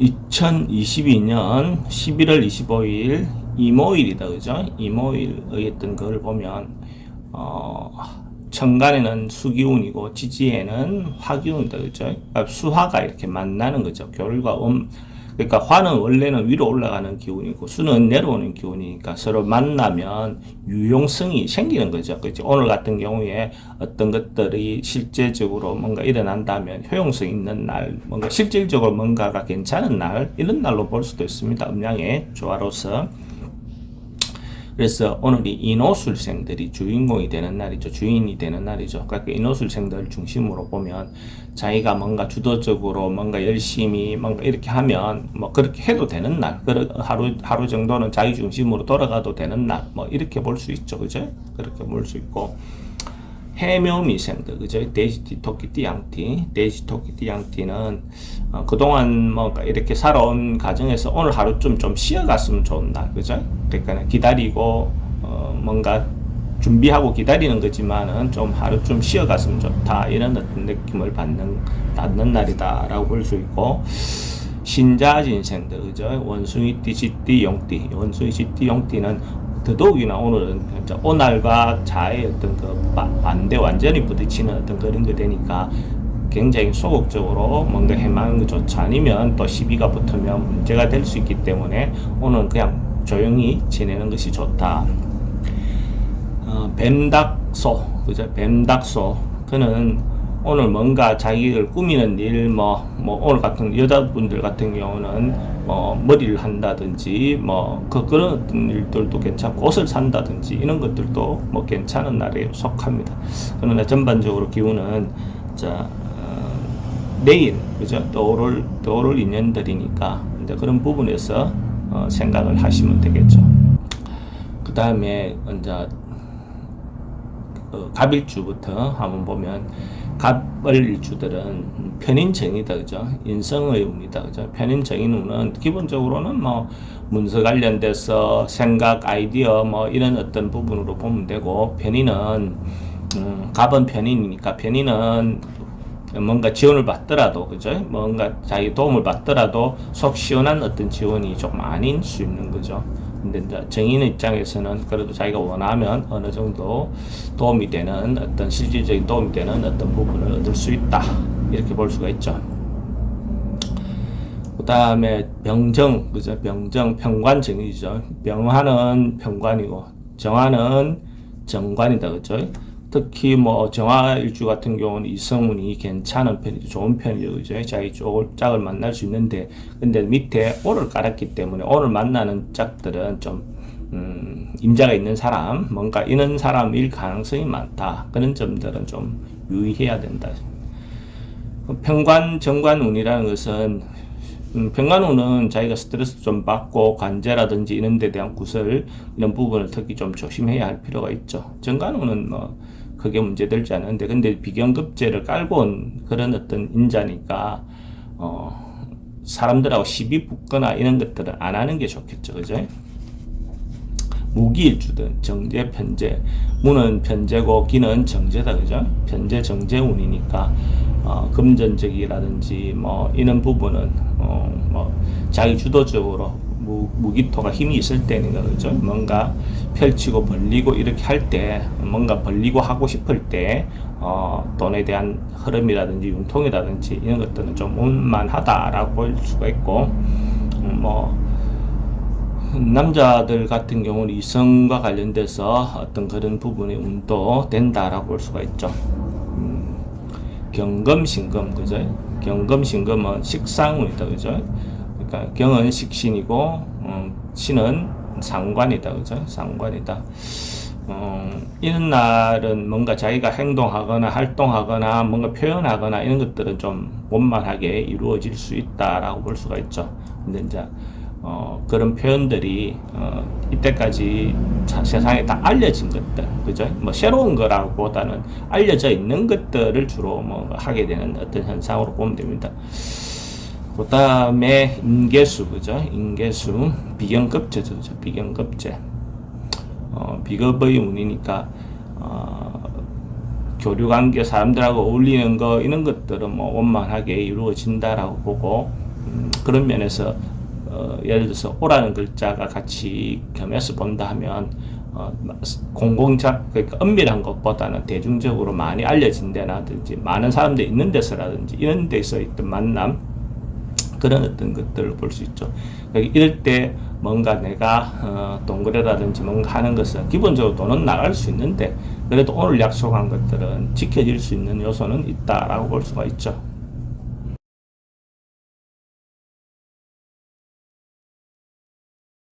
2022년 11월 25일 이모일이다, 그죠? 이모일의 어떤 걸 보면, 천간에는 수기운이고, 지지에는 화기운이다, 그죠? 그러니까 수화가 이렇게 만나는 거죠. 결과 그러니까 화는 원래는 위로 올라가는 기운이고, 수는 내려오는 기운이니까 서로 만나면 유용성이 생기는 거죠. 그죠? 오늘 같은 경우에 어떤 것들이 실제적으로 뭔가 일어난다면 효용성 있는 날, 뭔가 실질적으로 뭔가가 괜찮은 날, 이런 날로 볼 수도 있습니다. 음양의 조화로서. 그래서 오늘이 인호술생들이 주인공이 되는 날이죠. 주인이 되는 날이죠. 그러니까 인호술생들을 중심으로 보면 자기가 뭔가 주도적으로 뭔가 열심히 뭔가 이렇게 하면 뭐 그렇게 해도 되는 날, 하루 정도는 자기 중심으로 돌아가도 되는 날, 뭐 이렇게 볼 수 있죠. 그죠? 그렇게 볼 수 있고. 해묘미생들, 그죠? 돼지띠, 토끼띠, 양띠, 돼지, 토끼띠, 양띠는 그동안 뭐 이렇게 살아온 과정에서 오늘 하루쯤 좀 쉬어갔으면 좋은 날, 그죠? 그러니까 기다리고 뭔가 준비하고 기다리는 거지만은 좀 하루쯤 쉬어갔으면 좋다, 이런 어떤 느낌을 받는 날이다라고 볼 수 있고. 신자진생들, 그죠? 원숭이띠, 쥐띠, 용띠, 원숭이, 쥐띠, 용띠는 더더욱이나 오늘은 오날과 자의 어떤 그 반대 완전히 부딪히는 어떤 그런 거 되니까 굉장히 소극적으로 뭔가 해망하는 게 좋지, 아니면 또 시비가 붙으면 문제가 될 수 있기 때문에 오늘은 그냥 조용히 지내는 것이 좋다. 뱀닭소, 그죠? 뱀닭소, 그는 오늘 뭔가 자기를 꾸미는 일, 오늘 같은 여자분들 같은 경우는 머리를 한다든지, 그런 어떤 일들도 괜찮고, 옷을 산다든지, 이런 것들도 괜찮은 날에 속합니다. 그러나 전반적으로 기운은, 내일, 그죠? 떠오를 인연들이니까, 이제 그런 부분에서, 생각을 하시면 되겠죠. 그 다음에, 이제, 갑일주부터 한번 보면, 갑을일주들은 편인정이다, 그죠? 인성의 운이다, 그죠? 편인정인 운은 기본적으로는 문서 관련돼서 생각, 아이디어, 이런 어떤 부분으로 보면 되고, 편인은, 갑은 편인이니까, 편인은 뭔가 지원을 받더라도, 그죠? 뭔가 자기 도움을 받더라도 속 시원한 어떤 지원이 조금 아닌 수 있는 거죠. 근데 이제 정인 입장에서는 그래도 자기가 원하면 어느 정도 도움이 되는, 어떤 실질적인 도움이 되는 어떤 부분을 얻을 수 있다, 이렇게 볼 수가 있죠. 그 다음에 병정, 그죠? 병정, 평관정이죠. 병화는 평관이고 정화는 정관이다, 그죠? 특히 정화일주 같은 경우는 이성운이 괜찮은 편이죠. 좋은 편이죠. 그죠? 자기 짝을 만날 수 있는데, 근데 밑에 오를 깔았기 때문에 오늘 만나는 짝들은 좀, 임자가 있는 사람, 뭔가 이런 사람일 가능성이 많다. 그런 점들은 좀 유의해야 된다. 평관, 정관운이라는 것은, 평관운은 자기가 스트레스 좀 받고 관제라든지 이런 데 대한 구설, 이런 부분을 특히 좀 조심해야 할 필요가 있죠. 정관운은 그게 문제되지 않은데, 근데 비경급제를 깔고 온 그런 어떤 인자니까, 사람들하고 시비 붙거나 이런 것들은 안 하는 게 좋겠죠. 그죠? 무기일주든 정제, 편제, 무는 편제고 기는 정제다, 그죠? 편제, 정제 운이니까, 금전적이라든지, 이런 부분은, 자기 주도적으로 무기토가 힘이 있을 때니까, 그죠? 뭔가 펼치고 벌리고 이렇게 할 때, 뭔가 벌리고 하고 싶을 때, 돈에 대한 흐름이라든지 융통이라든지 이런 것들은 좀 원만하다라고 볼 수가 있고, 남자들 같은 경우는 이성과 관련돼서 어떤 그런 부분의 운도 된다라고 볼 수가 있죠. 경금신금, 그죠? 경금신금은 식상운이다, 그죠? 그러니까 경은 식신이고, 신은 상관이다, 그죠? 상관이다. 이런 날은 뭔가 자기가 행동하거나 활동하거나 뭔가 표현하거나 이런 것들은 좀 원만하게 이루어질 수 있다라고 볼 수가 있죠. 근데 이제 그런 표현들이 이때까지 세상에 다 알려진 것들, 그죠? 새로운 거라고보다는 알려져 있는 것들을 주로 하게 되는 어떤 현상으로 보면 됩니다. 그 다음에 인계수, 그죠? 인계수, 비경급제죠, 그죠? 비경급제. 비급의 운이니까, 교류관계, 사람들하고 어울리는 거, 이런 것들은 원만하게 이루어진다라고 보고, 그런 면에서 예를 들어서 오라는 글자가 같이 겸해서 본다 하면 그러니까 은밀한 것보다는 대중적으로 많이 알려진 데라든지 많은 사람들이 있는 데서라든지 이런 데서 있던 만남, 그런 어떤 것들을 볼 수 있죠. 그러니까 이럴 때 뭔가 내가 동거래라든지 뭔가 하는 것은 기본적으로 돈은 나갈 수 있는데 그래도 오늘 약속한 것들은 지켜질 수 있는 요소는 있다라고 볼 수가 있죠.